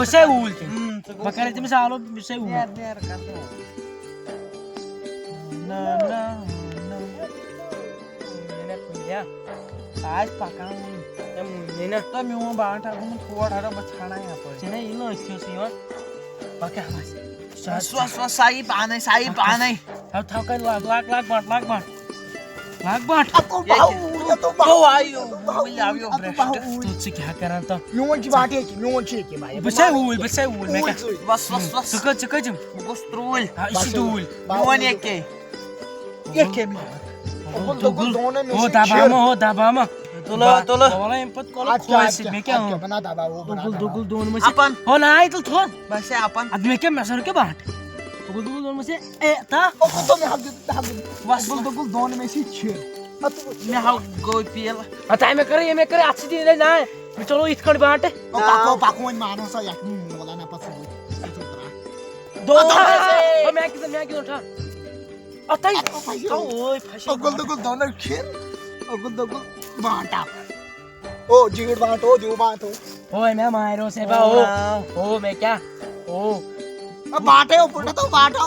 Bisa ul ke? Bakal itu misal bisa ul. Ya, आज पका ये मुझे ना तो मैं वो बांटा को थोड़ा थोड़ा बचाना है पर चने ये लो क्यों सी और पका बस स्व साई पाने अब था कर लाग बाट तो आयो मिल आयो ब्रेस्ट तुझसे क्या करना तो यूं की बात है कि यूं की भाई बस ऊल मैं क्या बस चुका जम बस ट्रोल इसी दूल यूं ये के हो दाबामा तोलो वाला इंपत कोला खोस में क्या हो बना दाबा वो दुगुल दोन में से हो ना आई तो थोन बस अपन आदमी के मैसर के बाट दुगुल दोन में से ए ता तो मैं हक बस दुगुल दोन में से छे मैं हाउ गो पीएल आता मैं करे अच्छी दिन ना मैं चलो इतकड़ बाट पाको मानो सा याक वाला ना पस दो मैं किधर उठा अताई ओए फाशी दुगुल दोनों खीर दुगुल बांटा ओ जीड़ बांटो जो बांटो ओए मैं मारो से बा ओ मैं क्या ओ अब बांटे ऊपर तो बांटा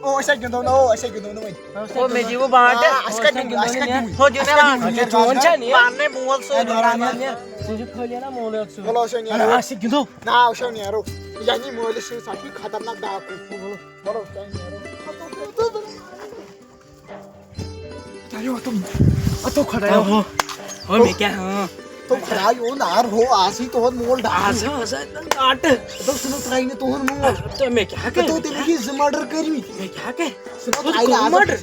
ओ ऐसे क्यों दोनों ओ मैं जीव बांटे हो जो ना जोन छा नहीं मारने मोल सो ने तुझे खोलिया ना मोल अक्सु बोलो से नहीं अरे आशी गिदो ना ओशो नहीं यारो यानी मोल से साथी खतरनाक डाकू बोलो क्या नहीं यारो अरे तो खड़ा है ओ मैं क्या हां तो खड़ा हो नार हो आसी तो मोल डास काट तो सुनो ट्राई ने तो मोल तो मैं क्या कर तो तेरे की मर्डर करी मैं क्या कर सुनो ट्राई ना मर्डर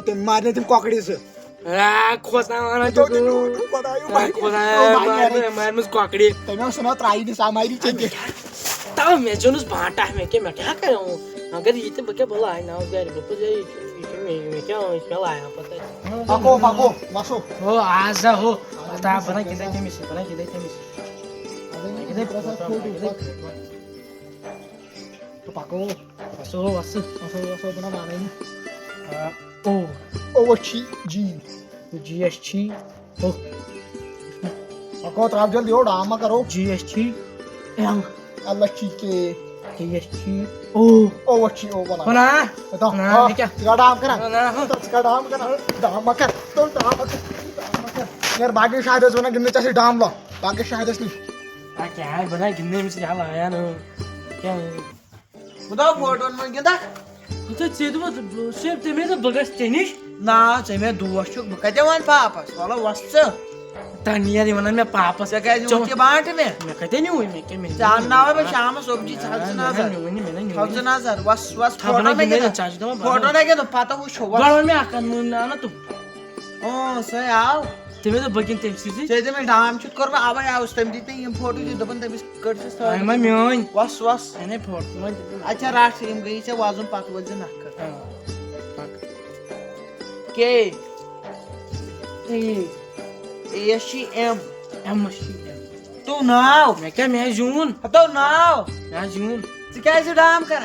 ते मारने तुम कोकड़ी से आ खोसा मारा तो बतायो भाई खोसा मार मुझ कोकड़ी ते मैं सुनो ट्राई ने सामारी चाहिए तब मैं जोनुस बांटा है मैं क्या कर रहा हूं अगर ये तो क्या बोला है ना उधर तो जाए मैं क्या इसमें लाया पता है पाको मासो हो आजा हो ता बना के देते मिस तो पाको वासो बना माने ओ वची जी जीएसटी ओ पाको तो आप जल्दी हो डामा करो जीएसटी एम अल्लाह की के जीएसटी ओ वची ओ बना तो क्या डाम करा डाम कर तो डाम कर यार बाकी शायद बना गिनने चाहिए डाम लो बाकी शायद नहीं क्या है बना गिनने में से हाल आया ना क्या बताओ फोटो में गिनता तो चेदु मत शेप ते में तो बगस टेनिस ना चाहिए मैं दो वर्ष कहते वन पापस वाला वस्त तनिया दी मन में पापस क्या जो के बाट में मैं कहते नहीं हुई मैं के में जानना है शाम सब्जी चलना नजर वस फोटो में के फोटो नहीं के तो पता हो शो गण में आकन मुन्ना ना तू ओ सही आओ तेमे तो बगिन तेम सीजी जेजे में डाम शूट करबा आबा या उस टाइम दीते ये फोटो जो दबन तबिस करछ मैं म्योन वस एने फोटो में अच्छा रात से गई से वाजुन पाक वजन नक के ए शी एम तू नाउ मैं क्या मैं जून तो नाउ मैं जून तू कैसे डाम कर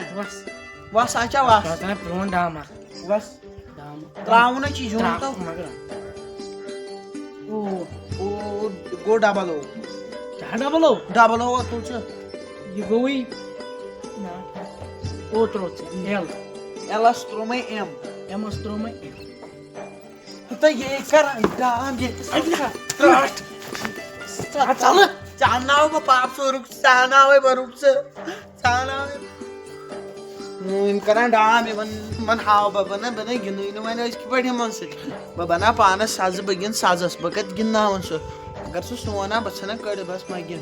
वस अच्छा वस तो प्रोन डाम वस त्राउन चीज जून तो ओ गो डबल ओ क्या डबल ओ तू छ ये गोई ना ओ ट्रोच एल स्ट्रोमे एम स्ट्रोमे तो ये कर डाम ये ट्रस्ट चल चाहना हो पाप स्वरूप चाहना हो बरूप से चाहना करा डाम मन हाव बना गिनु इन मैंने इसकी बड़ी मन से बना पाना साज बगिन साजस बकत गिनना वन सो अगर सो सोना बचना कर बस मगिन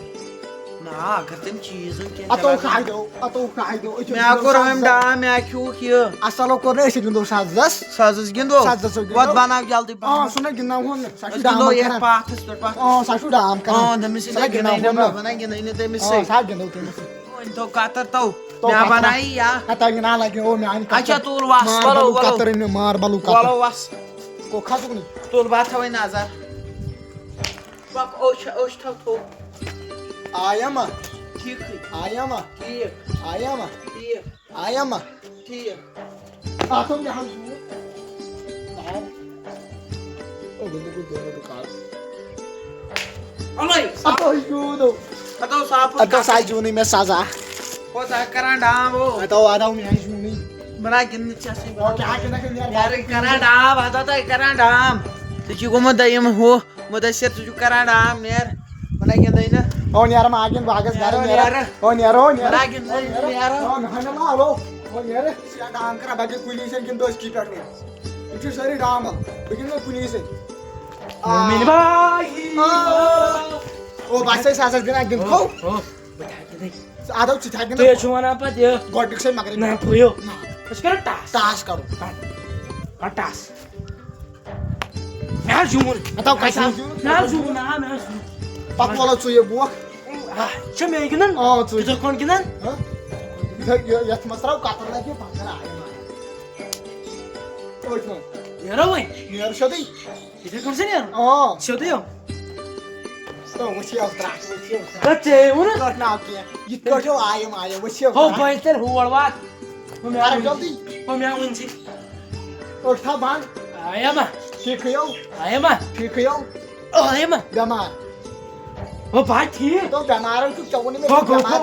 ना अगर तुम चीजों के अतो खाई दो मैं आको रहम डाम मैं क्यों कियो असलो को रे गिंदो साजस गिंदो वत बना जल्दी हां सुन गिनना हो साजस गिंदो ये पाथस पर पाथ सासु डाम कर हां दमिस गिनना बना गिनना ते मिस सा गिंदो ते तो कातर तो मैं बनाई या आता ना लगे ओ मैं आनी अच्छा तूल वास वालो कातर इन मार बालू वालो कातर वास को खासुक नहीं तूल बात हवे नजर पक ओश तो आया मा ठीक है आया मा ठीक आया मा ठीक आया मा ठीक आ तुम यहां ओ बंदे को दोनों दुकान अलै अतो जुदो अतो साप अतो साई जुनी में साजा को ता करा डाम वो अतो आदा में आई जुनी बना गिन चासी ओ क्या के ना के यार करा डाम आता तो करा डाम तुझी को मत दयम हो मुदसर तुझी करा डाम यार बना गिन दैन ओ यार मा आगे भागस गारे यार ओ यार बना गिन यार ओ ना मा लो ओ यार सिया काम करा बाकी कुनी से गिन दोस की पेट में इतनी सारी डाम बिगिन में कुनी से मिन भाई ओ बासे सासा गिना गिन को ओ बता के दे आदा चिथा गिन तो छुआना पद ये गोटिक से मगर ना पोयो उसका टास ताश करो टास मैं जुमन अतो कैसा ना जुमन ना मैं pak wala tsuye buak ah chame ginan oh tsuye itu kon ginan ya masrau katar lagi pakara ayo oh itu yara wai niar shodi itu kon sen yar oh shodi yo to wasi austra kache una kot na kiya yitko jo ayo wasi ho baiter hu walwat ho me ara jodi ho me unsi oh tha ban ayama tikyo ayama damar हो भाई ठीक तो बेमार को चौने में हो बेमार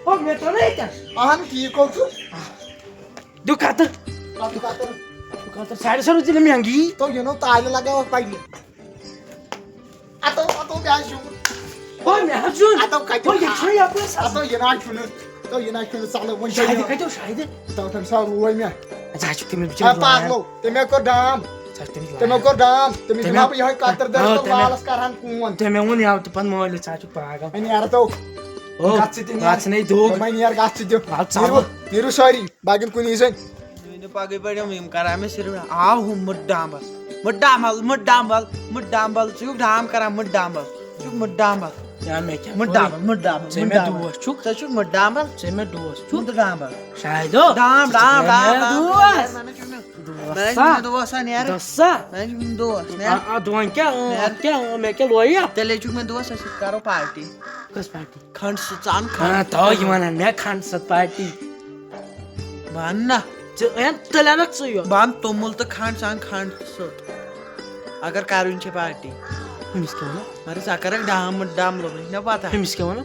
हो मैं तो नहीं क्या आन ठीक हो तू दुकातर साढ़े सौ रुपये महंगी तो यू नो ताले लगा वो पाई अतो ब्याज हो मैं हजून अतो काय हो ये छई आपने अतो ये ना छुने साले वन शायद काय तो शायद तो तुम सा रुई में जा चुके मैं बिचारा पाग लो ते को डाम Temo ko dam, temo ko hapo yung kater dahil ko malas karan kuwan. te मैं उन्हें आउट पन मोबाइल चाचू पागा Ay niyara to. हो बात नहीं दो May niyara gatsi dio. बात साहब Niru sorry, bagin ko nisan. ने पागे पड़े हम करा में सिर आ हूं मुड्डाम बल चुप धाम करा मुड्डाम बल यार मैं क्या मुड्डाम से मैं दोस्त चुक चुप मुड्डाम बल से मैं दोस्त मुड्डाम बल शायद डाम दोस्त मैं दोस्त है यार दोस्ता मैं दोस्त है आ दोन क्या मैं क्या लोया तेले चुक में दोस्त है करो पार्टी कस पार्टी खंड सुचान हाँ तो gimana मैं खान सत पार्टी बान्ना Jangan telenak suyo. बान तोमुल तो खान सांग खान सत अगर कारुन छे पार्टी Hemis ke mana? मारे साकर डाम लो ना पता है Hemis ke mana?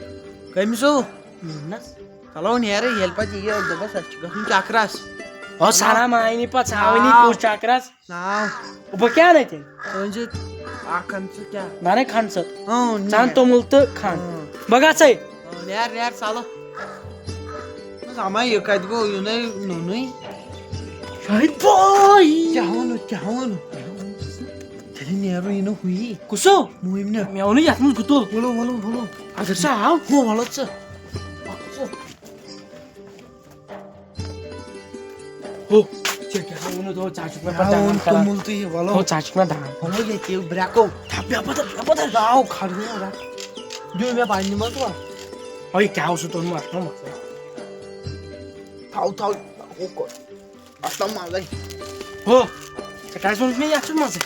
कमिसो Nas. kalau nih ya help aja ya udah pas gak cakras Oh sama ini pak cawe ini Nah. kur cakras. nah Apa क्या नहीं थे? lanjut akan क्या नारे खान सत. oh Jangan tomul tuh Khan. Bagas say. यार सालो sama ya kayak gue nunui Shahid boy. क्या हो jadi nyaru ini hui Kuso. muhimnya Miau ni yatmu betul. walau Agar sah. mau walau sih Oh. Cek ya uno tuh cacuk में पटांgan करा. tumul tuh ya walau Oh cacuk में dah. walau ya kayak berako Tapi apa dah? tahu karena orang dia punya panjang banget tuh Oh iya kau sudah mah. tahu aku kok asal malah Oh. Sekarang semuanya ya cuma sih.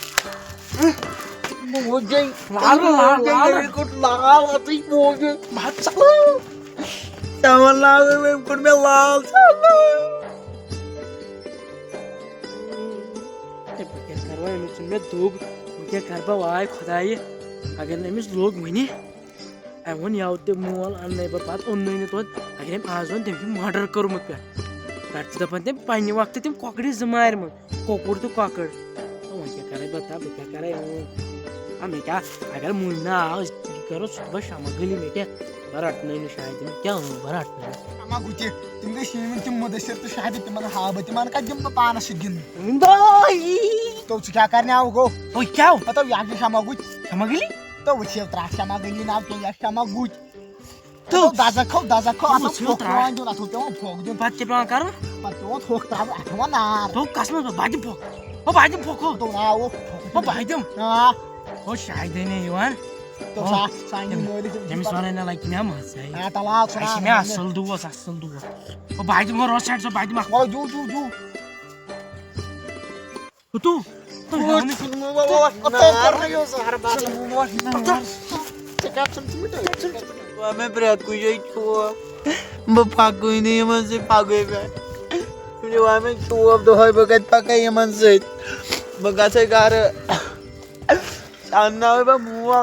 mau jeng Lalu. ikut lal atau mau jeng Baca. sama lal ikut melal sama बगैर करवाए में दोग बगैर करवा वाय खुदाई अगर नमिस लोग money Avon यावते मोल अन्ने बात उन्नैन तो अगर हम आज वन तम मर्डर करमुत पे पेट दपन तम पन्ने वक्त तम कोकड़ी जमार मन कोकुर तो कोकड़ वो क्या करे बता क्या करे हम क्या अगर मुन्ना करो सुबह शाम गली में क्या बराट नहीं शायद क्या baraat Ama guti, tinggal sini tim modesir tu syahid tim mana habat tim mana kan jam panas segin. Ndoi तो क्या करने आओ ओ क्या तो यागी sama गुज sama gili तो वो सिर्फ त्रास sama गनी ना तो या sama गुज तो तो दाजा खो वो आता सिर्फ त्रास। फोक जो ना तो फोक जो बात के plan कर पर तो फोक ता आता ना तो कसम बाजी फोक ओ बाजी फोक तो ना वो ओ बाजी ना ओ शायद नहीं युवान तो सानी मोरी तमिस वनाय ना लाइक मे मजा आ तलाक ऐसे में असल दोस ओ भाइ दिम रोड साइड भाइ दिम ओ जू तू मैं ब्रेकु ये छो ब पागु नहीं मन से पागु बे मुझे वहां में छो अब दो है बगत पाका ये मन से बगा से गार अन्ना बा मुआ